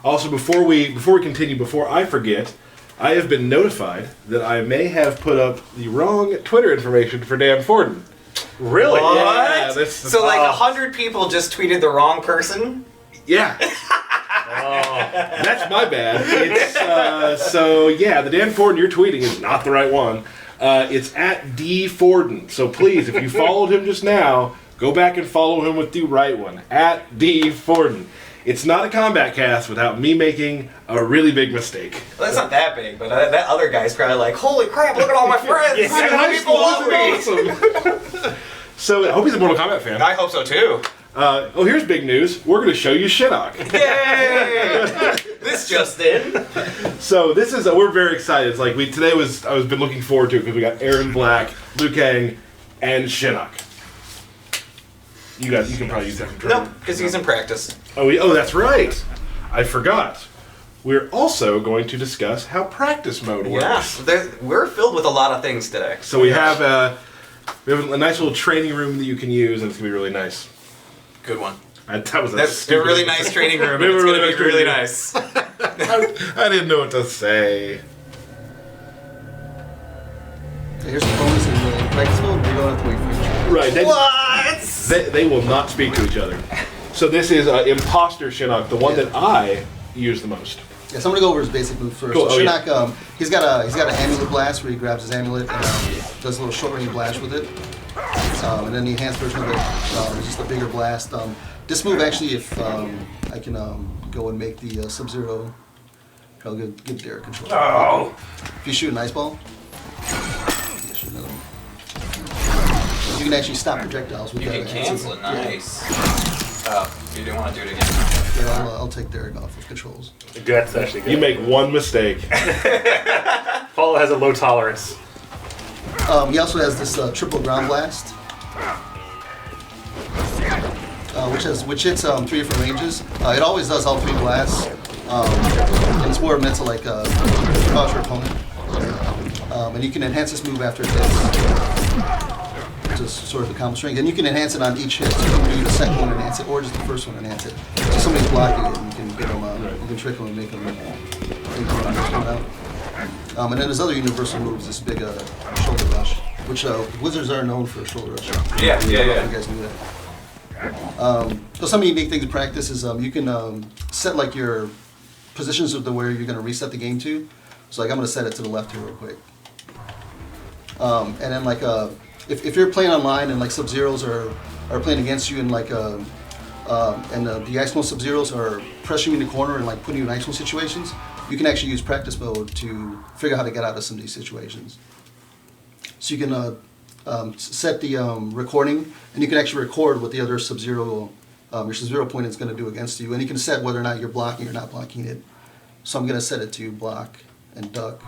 Also, before we continue, before I forget, I have been notified that I may have put up the wrong Twitter information for Dan Forden. Really? What? Yeah, So like 100 people just tweeted the wrong person? Yeah. That's my bad. It's, so yeah, the Dan Forden you're tweeting is not the right one. It's at D Forden. So please, if you followed him just now, go back and follow him with the right one. At D Forden. It's not a combat cast without me making a really big mistake. Well, that's not that big, but that other guy's probably like, holy crap, look at all my friends! Yeah, high People school love me! awesome. So I hope he's a Mortal Kombat fan. I hope so too. Here's big news. We're going to show you Shinnok. Yay! This just in. So this is we're very excited. It's like I was been looking forward to it because we got Aaron Black, Liu Kang, and Shinnok. You can probably use that controller. No, because he's in practice. Oh, that's right. I forgot. We're also going to discuss how practice mode works. Yeah, we're filled with a lot of things today. So we have a nice little training room that you can use, and it's gonna be really nice. Good one. That was That's a really nice training room. They It's were going to be really really nice. nice. I didn't know what to say. Here's the bonus in the practice mode. We don't have to wait for each other. Right. What? They will not speak to each other. So this is Imposter Shinnok, the one that I use the most. Yeah, so I'm gonna go over his basic move first. Cool. So Oh, Shinnok, he's got an amulet blast where he grabs his amulet and does a little short range blast with it. And then the enhanced version of it is just a bigger blast. This move actually, if I can go and make the Sub-Zero, I'll give Derek control. Oh. If you shoot an ice ball, you shoot another one. You can actually stop projectiles with You that. can cancel it. Nice. You didn't want to do it again. Yeah, I'll take Derek off of controls. That's actually good. You make one mistake. Paul has a low tolerance. He also has this triple ground blast, which hits 3 different ranges. It always does all 3 blasts, and it's more meant to like cause your opponent. And you can enhance this move after it hits. Just sort of the combo string, and you can enhance it on each hit. So you can do the second one enhance it, or just the first one enhance it. So somebody's blocking it, and you can get them, you can trick them and make them out. And then there's other universal moves. This big shoulder rush, which wizards are known for shoulder rush. Yeah. You guys knew that. So some unique things to practice is you can set like your positions of where you're going to reset the game to. So like I'm going to set it to the left here real quick. And then like if you're playing online and like Sub-Zeros are playing against you and like and the Ice Mode Sub-Zeros are pressing you in the corner and like putting you in Ice Mode situations, you can actually use practice mode to figure out how to get out of some of these situations. So you can set the recording, and you can actually record what the other Sub-Zero, your Sub-Zero opponent is going to do against you, and you can set whether or not you're blocking or not blocking it. So I'm going to set it to block and duck.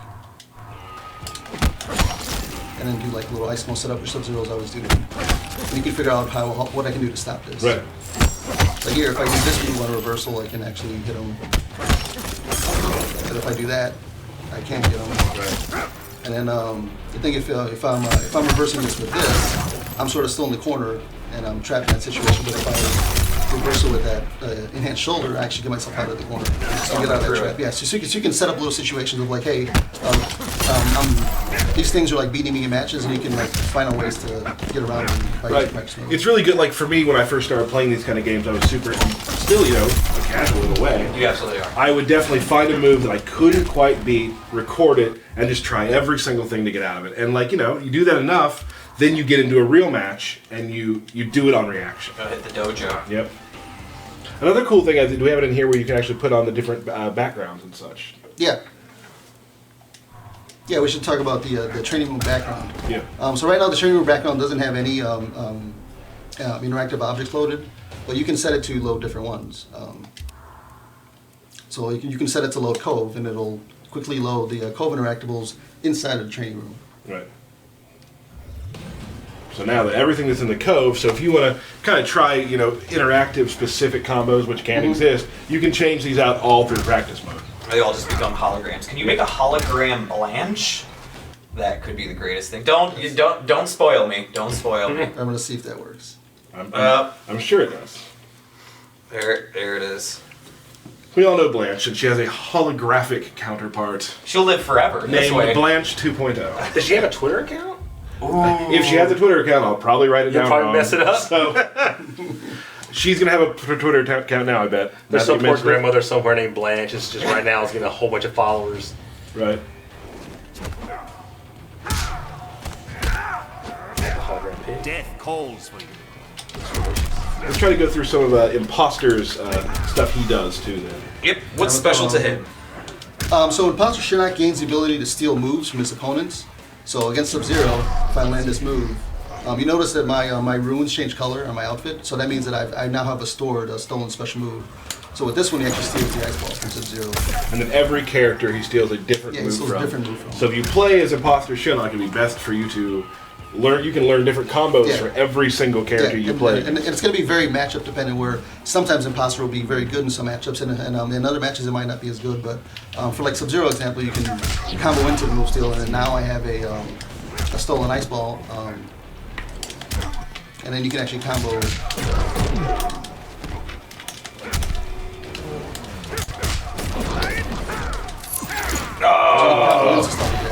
And then do like a little ice mode setup, which Sub-Zeros always do. And you can figure out what I can do to stop this. Right. Like here, if I do this move on a reversal, I can actually hit him. But if I do that, I can't get him. Right. And then the thing, if I'm reversing this with this, I'm sort of still in the corner and I'm trapped in that situation. But if I reverse it with that enhanced shoulder, I actually get myself out of the corner. So I get out of that trap. Yeah. So you can set up little situations of like, hey, these things are like beating me in matches, and you can like find out ways to get around them by using practice mode. It's really good. Like for me, when I first started playing these kind of games, I was still, a casual in a way. You absolutely are. I would definitely find a move that I couldn't quite beat, record it, and just try every single thing to get out of it. And like, you do that enough, then you get into a real match, and you do it on reaction. Go hit the dojo. Yep. Another cool thing, do we have it in here where you can actually put on the different backgrounds and such? Yeah. Yeah, we should talk about the training room background. Yeah. So right now the training room background doesn't have any interactive objects loaded, but you can set it to load different ones. So you can set it to load Cove, and it'll quickly load the Cove interactables inside of the training room. Right. So now that everything that's in the Cove, so if you want to kind of try, interactive specific combos, which can exist, you can change these out all through practice mode. They all just become holograms. Can you make a hologram Blanche? That could be the greatest thing. Don't spoil me. Don't spoil me. I'm gonna see if that works. I'm sure it does. There it is. We all know Blanche, and she has a holographic counterpart She'll live forever this named way. Blanche 2.0. Does she have a Twitter account? If she has a Twitter account, I'll probably write it You'll down probably wrong. mess it up. So, she's going to have a Twitter account now, I bet. There's Now that some you poor mention it. grandmother somewhere named Blanche. It's just right now is getting a whole bunch of followers. Right. Hologram pig. Death calls for you. Let's try to go through some of Imposter's stuff he does, too, then. Yep. What's special to him? So Imposter Shinnok gains the ability to steal moves from his opponents. So against Sub-Zero, if I land this move, you notice that my runes change color on my outfit. So that means that I now have a stolen special move. So with this one, he actually steals the ice balls from Sub-Zero. And then every character he steals a different Yeah, he move steals a from. different move from. So if you play as Imposter Shinnok, it'd be best for you to learn. You can learn different combos Yeah. for every single character you play. And it's going to be very matchup dependent. Where sometimes Imposter will be very good in some matchups, and in other matches it might not be as good. But for like Sub-Zero example, you can combo into the move steal, and then now I have a stolen ice ball, and then you can actually combo.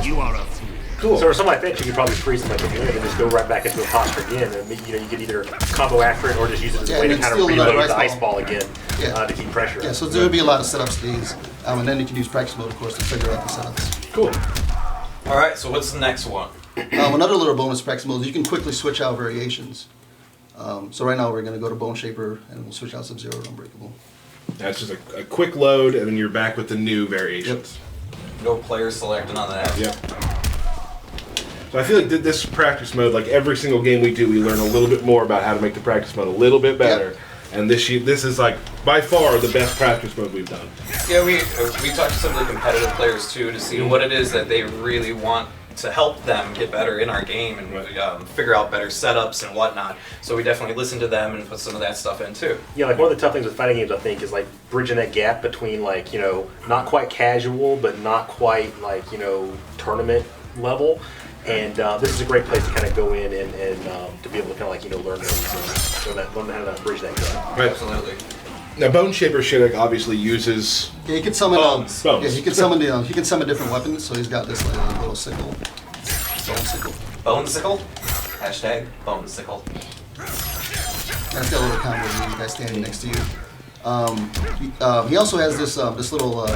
You are a fool. Cool. So for something like that, you could probably freeze them like a minute and just go right back into Imposter again. And you could either combo after it or just use it as a Yeah, way to and kind of steal another reload the ice ice ball. ball again Yeah. to keep pressure. Yeah, so there will be a lot of setups to these, and then you can use practice mode, of course, to figure out the setups. Cool. All right. So what's the next one? Another little bonus practice mode is you can quickly switch out variations. So right now we're going to go to Bone Shaper, and we'll switch out Sub-Zero to Unbreakable. That's just a quick load, and then you're back with the new variations. No player selecting on that. Yep. So I feel like this practice mode, like every single game we do, we learn a little bit more about how to make the practice mode a little bit better. Yep. And this is like by far the best practice mode we've done. Yeah, we talked to some of the competitive players too to see what it is that they really want to help them get better in our game and figure out better setups and whatnot. So we definitely listen to them and put some of that stuff in too. Yeah, like one of the tough things with fighting games, I think, is like bridging that gap between like, not quite casual, but not quite like, tournament level. And this is a great place to kind of go in and to be able to kind of like, learn those, learn how to bridge that gap. Right. Absolutely. Now, Bone Shaper Shinnok obviously uses. Yeah, he can summon. Bones. Bones. Yeah, he can summon different weapons. So he's got this like little sickle, bone sickle. Bone sickle? Hashtag bone sickle. And it's got a little combo with you guys standing next to you. He also has this little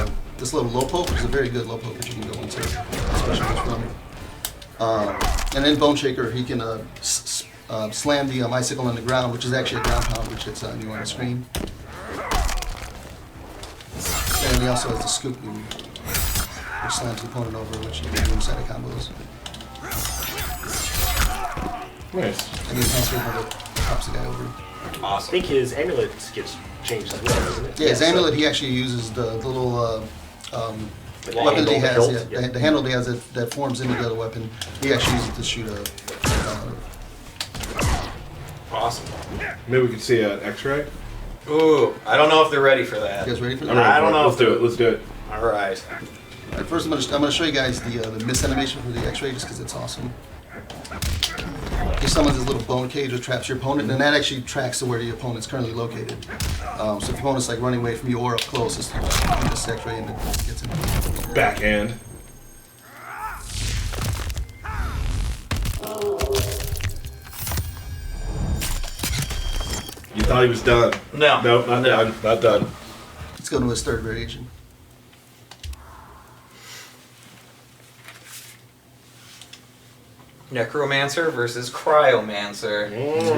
low poke, which is a very good low poke that you can go into, especially with running. And then Bone Shaker, he can slam the icicle on the ground, which is actually a ground pound, which hits you on the screen. And he also has the scoop move, which slams the opponent over, which you can do inside of combos. Nice. And the enhancer move pops the guy over. I Awesome. think his amulet gets changed as well, doesn't it? Yeah, his amulet, he actually uses the little The weapon that he handle, has, the yeah, hilt, the handle that he has that forms into the other weapon. He actually uses it to shoot a. Awesome. Maybe we could see an X-ray. Ooh, I don't know if they're ready for that. You guys ready for I'm that? ready I for don't it. know Let's if do it. Let's do it. All right. Alright, first, I'm gonna show you guys the miss animation for the X-ray just because it's awesome. He summons this little bone cage that traps your opponent, and that actually tracks to where your opponent's currently located. So if your opponent's like running away from you or up close, it's this X-ray and it gets him. Backhand. You thought he was done. No. Nope, not done. Not done. Let's go to his third variation. Necromancer versus Cryomancer.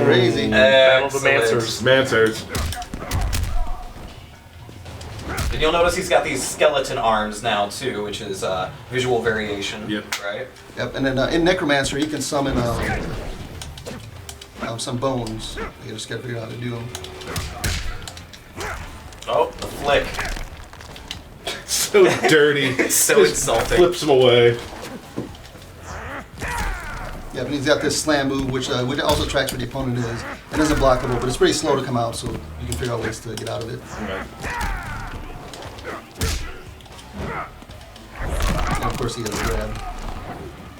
Crazy. Battle of the Excellent. Mancers. Mansers. And you'll notice he's got these skeleton arms now too, which is visual variation. Yep. Right? Yep, and then in Necromancer, he can summon some bones. You just gotta figure out how to do them. Oh, the flick. So dirty. It's so Just insulting. Flips him away. Yep, and he's got this slam move, which also tracks where the opponent is. It isn't blockable, but it's pretty slow to come out, so you can figure out ways to get out of it. And of course, he has a grab,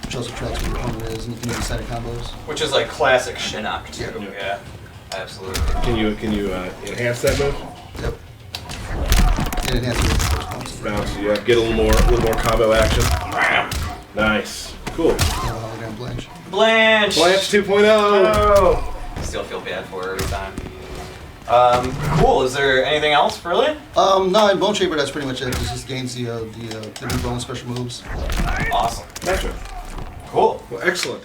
which also tracks where the opponent is, and you can use side of combos. Which is like classic Shinnok too. Yeah. Yeah. Absolutely. Can you enhance that move? Yep. And can enhance it with the first bounce. Bounce, yeah. Get a little more combo action. Nice. Cool. Hologram Blanche. Blanche. Blanche 2.0. Oh. Still feel bad for her every time. Cool. Is there anything else, really? No, in Bone Chamber, that's pretty much it. It just gains the new bone special moves. Awesome. Gotcha. Cool. Well, excellent.